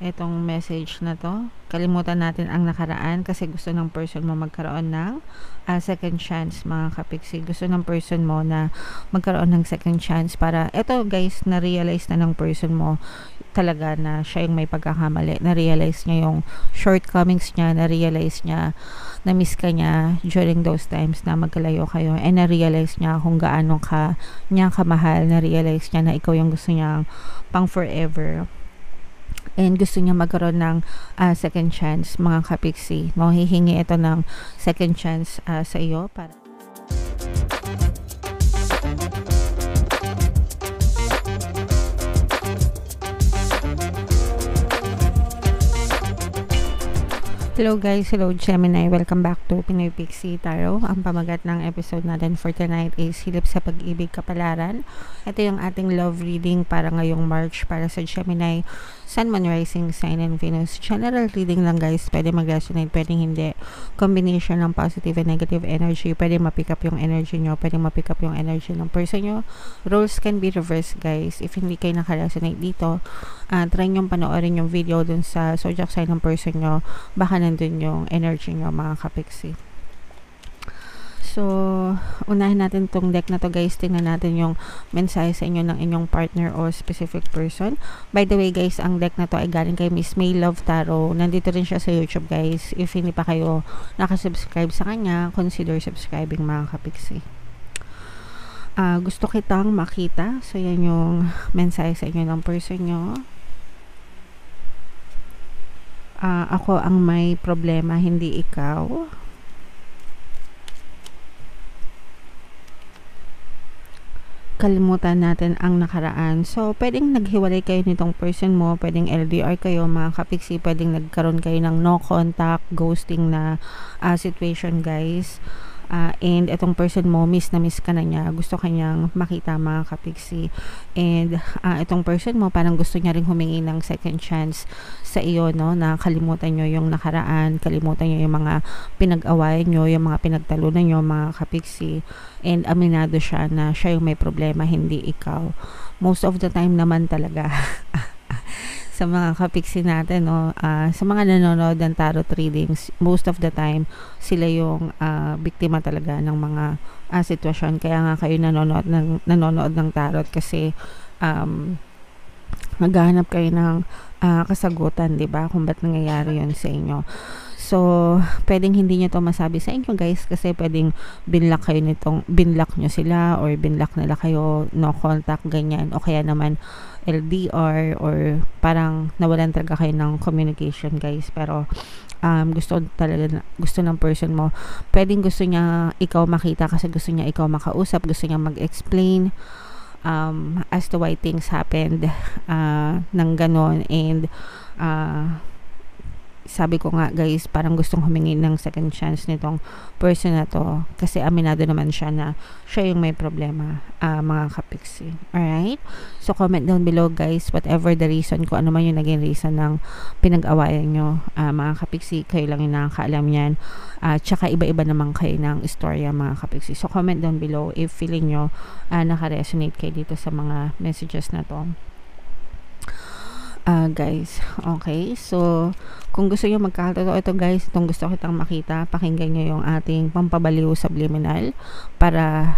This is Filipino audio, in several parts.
itong message na to. Kalimutan natin ang nakaraan kasi gusto ng person mo magkaroon ng second chance, mga kapiksi. Gusto ng person mo na magkaroon ng second chance para, eto guys, na-realize na ng person mo talaga na siya yung may pagkakamali. Na-realize niya yung shortcomings niya, na-realize niya na-miss ka niya during those times na magkalayo kayo, and na-realize niya kung gaano ka niya kamahal, na-realize niya na ikaw yung gusto niya pang forever, and gusto niya magkaroon ng second chance, mga kapiksi. Hihingi ito ng second chance sa iyo para Hello guys, hello Gemini, welcome back to Pinoy Pixie Tarot. Ang pamagat ng episode natin for tonight is Hilip sa Pag-ibig, Kapalaran. Ito yung ating love reading para ngayong March para sa Gemini, Sun, Moon, Rising, Sign, and Venus. General reading lang guys, pwede mag-resonate, pwede hindi. Combination ng positive and negative energy, pwede ma-pick up yung energy nyo, pwede ma-pick up yung energy ng person nyo. Roles can be reversed guys. If hindi kayo naka-resonate dito, try nyo panoorin yung video dun sa zodiac sign ng person nyo, baka nandun yung energy nyo, mga kapiksi. So, unahin natin tong deck na to guys. Tingnan natin yung mensahe sa inyo ng inyong partner or specific person. By the way guys, ang deck na to ay galing kay Miss May Love Tarot. Nandito rin siya sa YouTube guys. If hindi pa kayo nakasubscribe sa kanya, consider subscribing, mga kapiksi. Gusto kitang makita. So, yan yung mensahe sa inyo ng person nyo. Ako ang may problema, hindi ikaw. Kalimutan natin ang nakaraan. So, pwedeng naghiwalay kayo nitong person mo, pwedeng LDR kayo, mga kapiksi, pwedeng nagkaroon kayo ng no contact, ghosting na situation guys. And itong person mo, miss na miss ka na niya, gusto kanyang makita, mga kapiksi. And itong person mo, parang gusto niya rin humingi ng second chance sa iyo, no, na kalimutan nyo yung nakaraan, kalimutan nyo yung mga pinag-awayan nyo, yung mga pinagtalunan nyo, mga kapiksi. And aminado siya na siya yung may problema, hindi ikaw. Most of the time naman talaga sa mga kapiksi natin, no, sa mga nanonood ng tarot readings, most of the time sila yung biktima talaga ng mga sitwasyon. Kaya nga kayo nanonood ng tarot kasi maghahanap kayo ng kasagutan, 'di ba, kung ba't nangyayari 'yon sa inyo. So, pwedeng hindi nyo to masabi sa inyo guys kasi pwedeng binlock nyo sila or binlock nila kayo, no contact, ganyan, o kaya naman LDR or parang nawalan talaga kayo ng communication guys. Pero gusto ng person mo, pwedeng gusto niya ikaw makita kasi gusto niya ikaw makausap, gusto niya mag-explain as to why things happened ng ganon. And sabi ko nga guys, parang gustong humingi ng second chance nitong person na to kasi aminado naman siya na siya yung may problema, mga kapiksi. Alright? So, comment down below guys, whatever the reason, kung ano man yung naging reason ng pinag-awayan nyo, mga kapiksi, kayo lang yung nakakaalam yan. Tsaka iba-iba naman kayo ng istorya, mga kapiksi. So, comment down below if feeling nyo naka-resonate kayo dito sa mga messages na to. Guys, okay, so kung gusto nyo magkakatotoo ito guys, itong gusto kitang makita, pakinggan nyo yung ating pampabaliw subliminal para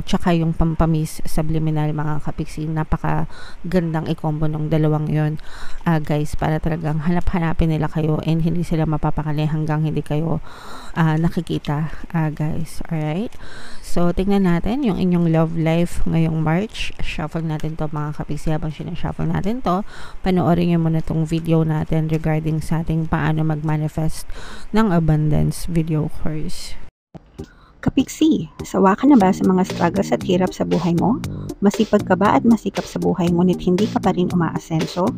tsaka yung pampamis subliminal, mga kapiksi. Napaka gandang i-combo ng dalawang yon guys, para talagang hanap-hanapin nila kayo and hindi sila mapapakali hanggang hindi kayo nakikita, guys. Alright, so tingnan natin yung inyong love life ngayong March. Shuffle natin to, mga kapiksi. Habang sinashuffle natin to, panoorin nyo muna tong video natin regarding sa ating paano mag-manifest ng abundance video course. Kapiksi, sawa ka na ba sa mga struggles at hirap sa buhay mo? Masipag ka ba at masikap sa buhay ngunit hindi ka pa rin umaasenso?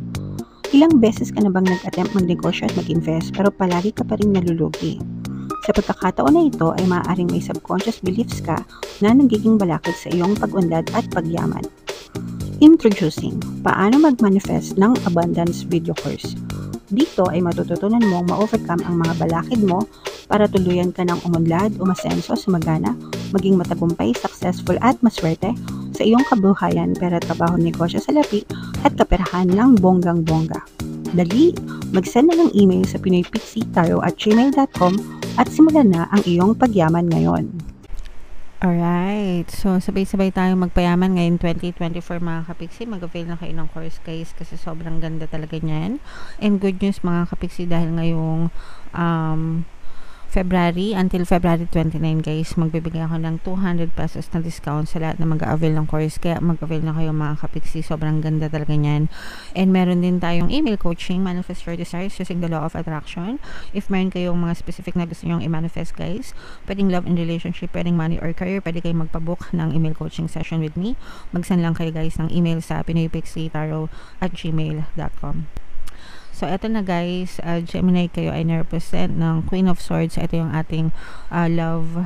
Ilang beses ka na bang nag-attempt magnegosyo at mag-invest pero palagi ka pa rin nalulugi? Sa pagkakataon na ito ay maaaring may subconscious beliefs ka na nagiging balakid sa iyong pag-unlad at pagyaman. Introducing, paano mag-manifest ng abundance video course. Dito ay matututunan mong ma-overcome ang mga balakid mo para tuluyan ka ng umunlad, umasenso, sumagana, maging matagumpay, successful at maswerte sa iyong kabuhayan, pera, trabaho, negosyo, salapi at kaperahan ng bonggang-bongga. Dali! Mag-send na ng email sa pinoypixietarot@gmail.com at simulan na ang iyong pagyaman ngayon. Alright, so sabay-sabay tayong magpayaman ngayon 2024 mga kapiksi. Mag-avail na kayo ng course guys kasi sobrang ganda talaga niyan. And good news mga kapiksi dahil ngayong February until February 29 guys, magbibigay ako ng 200 pesos na discount sa lahat na mag-avail ng course. Kaya mag-avail na kayo mga kapiksi, sobrang ganda talaga niyan. And meron din tayong email coaching, manifest your desires using the law of attraction. If meron kayong mga specific na gusto nyong i-manifest guys, pwedeng love and relationship, pwedeng money or career, pwede kayong magpabook ng email coaching session with me. Mag-send lang kayo guys ng email sa pinoypixietarot@gmail.com. So, eto na guys, Gemini kayo ay na-represent ng Queen of Swords. Ito yung ating love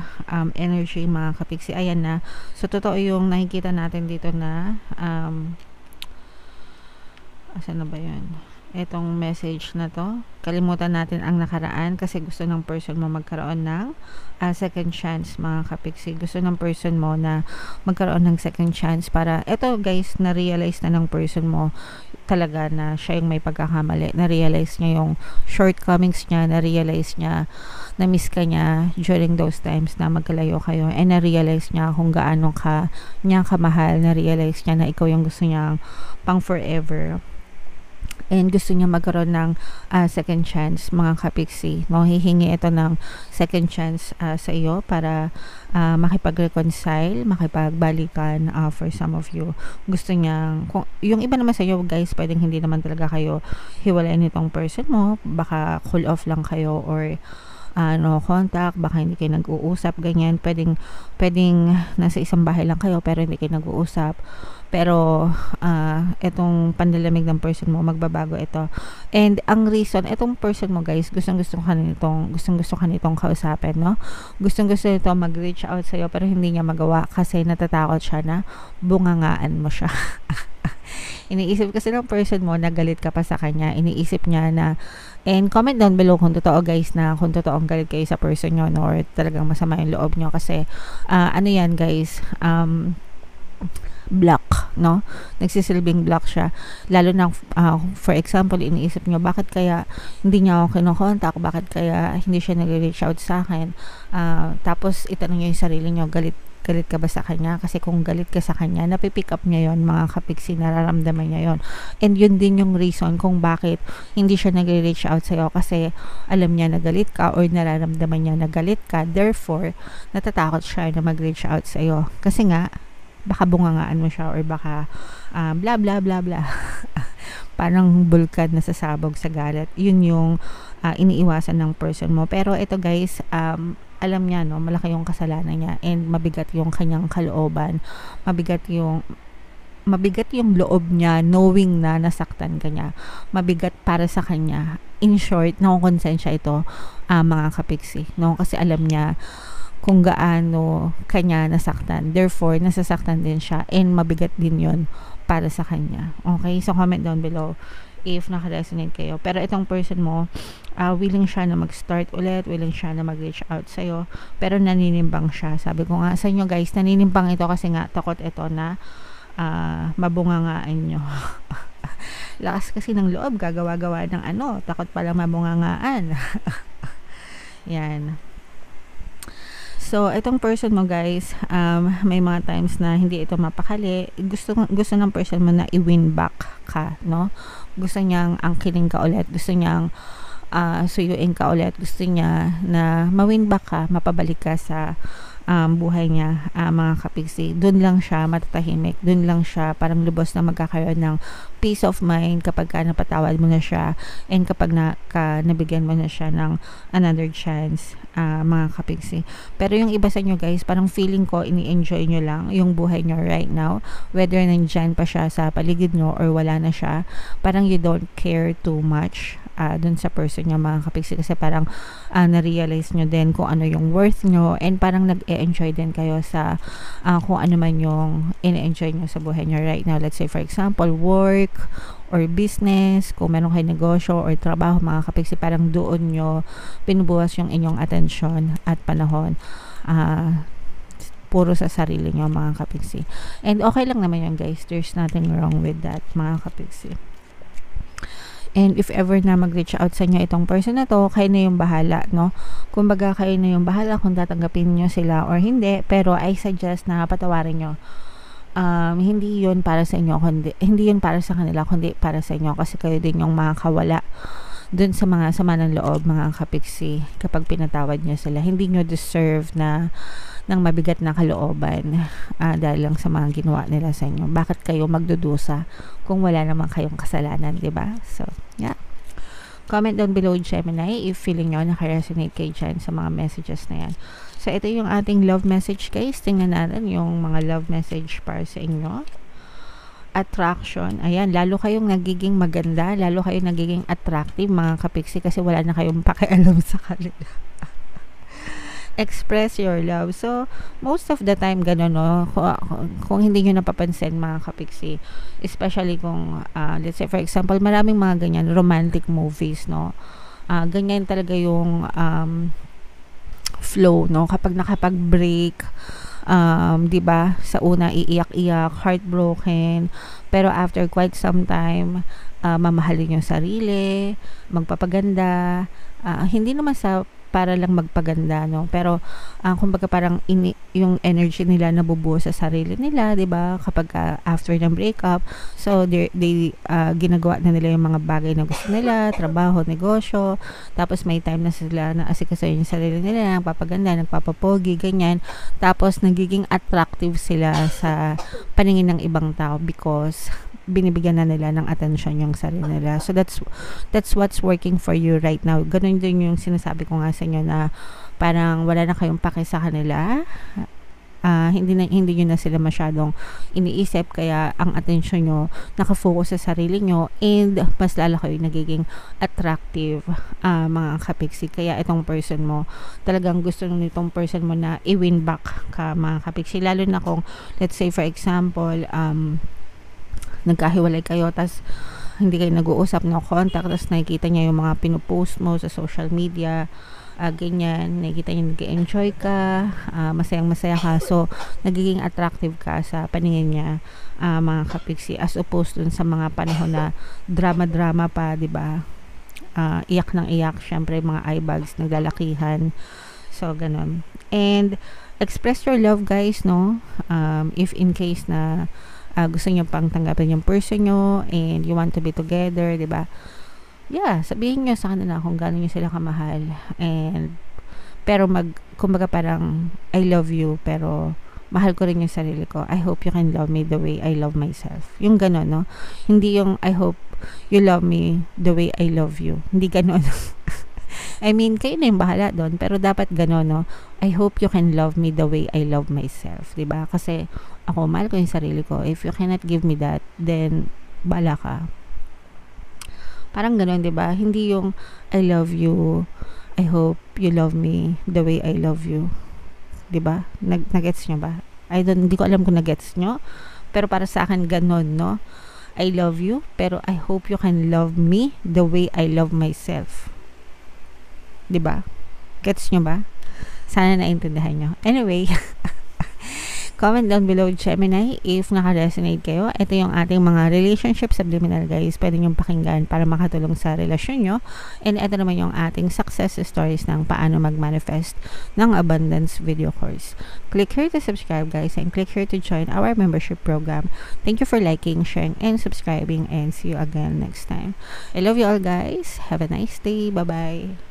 energy mga kapiksi. Ayan na. So, totoo yung nakikita natin dito na asan na ba yun? Etong message na to. Kalimutan natin ang nakaraan kasi gusto ng person mo magkaroon ng second chance mga kapiksi. Gusto ng person mo na magkaroon ng second chance para, eto guys, na-realize na ng person mo talaga na siya yung may pagkakamali. Na-realize niya yung shortcomings niya, na-realize niya na miss ka niya during those times na magkalayo kayo, and na-realize niya kung gaano ka niya kamahal, na-realize niya na ikaw yung gusto niyang pang forever. And gusto niya magkaroon ng second chance mga kapiksi. Hihingi ito ng second chance sa iyo para makipag-reconcile, makipagbalikan for some of you. Gusto niya, yung iba naman sa iyo guys, pwedeng hindi naman talaga kayo hiwalayan nitong person mo, baka cool off lang kayo or no contact, baka hindi kayo nag-uusap, ganyan. Pwedeng nasa isang bahay lang kayo pero hindi kayo nag-uusap. Pero etong pandalamig ng person mo, magbabago ito. And ang reason, etong person mo guys, gustong-gusto ka nitong kausapin, no? Gustong-gusto nito mag-reach out sa'yo pero hindi niya magawa kasi natatakot siya na bungangaan mo siya. Iniisip kasi ng person mo na galit ka pa sa kanya. Iniisip niya na, and comment down below kung totoo guys, na kung totoong galit kayo sa person nyo, no? Or talagang masama yung loob nyo kasi ano yan guys, block, no? Nagsisilbing block siya. Lalo na, for example, iniisip nyo, bakit kaya hindi niya ako kinokontak? Bakit kaya hindi siya nag-reach out sa akin? Tapos, itanong nyo yung sarili nyo, galit ka ba sa kanya? Kasi kung galit ka sa kanya, napipick up niya yon mga kapiksi, nararamdaman niya yon. And yun din yung reason kung bakit hindi siya nag-reach out sa'yo, kasi alam niya na galit ka or nararamdaman niya na galit ka. Therefore, natatakot siya na mag-reach out sa'yo. Kasi nga, baka bungangaan mo siya or baka bla bla bla bla. Parang bulkan na sasabog sa galit. Yun yung iniiwasan ng person mo. Pero ito guys, alam niya, no, malaki yung kasalanan niya and mabigat yung kanyang kalooban. Mabigat yung loob niya knowing na nasaktan ka niya. Mabigat para sa kanya. In short, nakukonsensya ito mga kapiksi, no? Kasi alam niya kung gaano kanya nasaktan. Therefore, nasasaktan din siya and mabigat din yon para sa kanya. Okay? So, comment down below if naka-resonate kayo. Pero itong person mo, willing siya na mag-start ulit, willing siya na mag-reach out sa'yo, pero naninimbang siya. Sabi ko nga sa inyo guys, naninimbang ito kasi nga takot ito na mabungangaan nyo. Lakas kasi ng loob, gagawa-gawa ng takot pala mabungangaan. Yan. So, itong person mo guys, may mga times na hindi ito mapakali. Gusto ng person mo na i-win back ka, no? Gusto niyang angkinin ka ulit. Gusto niyang suyuin ka ulit. Gusto niya na ma-win back ka, mapabalik ka sa buhay niya, mga kapiksi. Doon lang siya matatahimik. Doon lang siya parang lubos na magkakaroon ng peace of mind kapag napatawad mo na siya and kapag nabigyan mo na siya ng another chance, mga kapiksi. Pero yung iba sa inyo guys, parang feeling ko ini-enjoy nyo lang yung buhay nyo right now, whether nandyan pa siya sa paligid nyo or wala na siya. Parang you don't care too much dun sa person nyo, mga kapiksi, kasi parang na-realize nyo din kung ano yung worth nyo and parang nag-e-enjoy din kayo sa kung ano man yung ine-enjoy nyo sa buhay nyo right now. Let's say for example, work or business, kung meron kayo negosyo or trabaho, mga kapiksi, parang doon nyo pinubuhas yung inyong atensyon at panahon, puro sa sarili nyo, mga kapiksi. And okay lang naman yun guys, there's nothing wrong with that, mga kapiksi. And if ever na mag-reach out sa inyo itong person na to, kayo na yung bahala, no? Kumbaga, kayo na yung bahala kung tatanggapin nyo sila or hindi. Pero I suggest na patawarin nyo. Hindi yun para sa inyo, hindi yun para sa kanila, kundi para sa inyo. Kasi kayo din yung makakawala dun sa mga sama ng loob, mga kapiksi, kapag pinatawad nyo sila. Hindi nyo deserve na ng mabigat na kalooban dahil lang sa mga ginawa nila sa inyo. Bakit kayo magdudusa kung wala naman kayong kasalanan, di ba? So, yeah. Comment down below, Gemini, if feeling nyo nakaresonate kayo dyan sa mga messages na yan. So, ito yung ating love message, guys. Tingnan natin yung mga love message para sa inyo. Attraction. Ayan, lalo kayong nagiging maganda, lalo kayong nagiging attractive, mga kapiksi, kasi wala na kayong pakialam sa kanila. Express your love. So, most of the time, gano'n, no? Kung hindi nyo napapansin, mga kapiksi, especially kung, let's say, for example, maraming mga ganyan, romantic movies, no? Ganyan talaga yung flow, no? Kapag nakapag-break, di ba, sa una, iiyak-iyak, heartbroken, pero after quite some time, mamahalin yung sarili, magpapaganda, hindi naman sa para lang magpaganda, no? Pero kumbaga parang yung energy nila nabubuo sa sarili nila, 'di ba? Kapag after ng breakup, so they ginagawa na nila yung mga bagay na gusto nila, trabaho, negosyo, tapos may time na sila na asikasuhin yung sarili nila, nagpapaganda, nagpapapogi, ganyan. Tapos nagiging attractive sila sa paningin ng ibang tao because binibigyan na nila ng attention yung sarili nila. So that's what's working for you right now. Ganun din yung sinasabi ko nga sa inyo na parang wala na kayong paki sa kanila. Hindi nyo na sila masyadong iniisip, kaya ang attention nyo nakafocus sa sarili nyo, and mas lalo kayo nagiging attractive, mga kapiksi. Kaya itong person mo, talagang gusto nitong person mo na i-win back ka, mga kapiksi. Lalo na kung, let's say for example, nagkahiwalay kayo, tas hindi kayo nag-uusap, no contact, tas nakikita niya yung mga pinupost mo sa social media, ganyan, nakikita niya nag-enjoy ka, masayang masaya ka, so nagiging attractive ka sa paningin niya, mga kapiksi, as opposed dun sa mga panahon na drama pa, diba? Iyak ng iyak, syempre mga eye bags, naglalakihan, so ganun. And express your love, guys, no? If in case na gusto nyo pang tanggapin yung person nyo and you want to be together, diba? Yeah, sabihin nyo sa kanila kung gano'n nyo sila kamahal, and pero kumbaga parang I love you, pero mahal ko rin yung sarili ko. I hope you can love me the way I love myself. Yung gano'n, no? Hindi yung I hope you love me the way I love you. Hindi gano'n. I mean, kayo na yung bahala doon, pero dapat gano'n, no? I hope you can love me the way I love myself, diba? Kasi ako, mahal ko yung sarili ko. If you cannot give me that, then bahala ka. Parang gano'n, diba? Hindi yung I love you, I hope you love me the way I love you, diba? Nag-gets nyo ba? Hindi ko alam kung nag-gets nyo, pero para sa akin gano'n, no? I love you, pero I hope you can love me the way I love myself, diba? Gets nyo ba? Sana naintindihan nyo. Anyway, comment down below, Gemini, if naka-resonate kayo. Ito yung ating mga relationship subliminal, guys. Pwede nyong pakinggan para makatulong sa relasyon nyo. And ito naman yung ating success stories ng paano mag-manifest ng abundance video course. Click here to subscribe, guys, and click here to join our membership program. Thank you for liking, sharing, and subscribing, and see you again next time. I love you all, guys. Have a nice day. Bye-bye.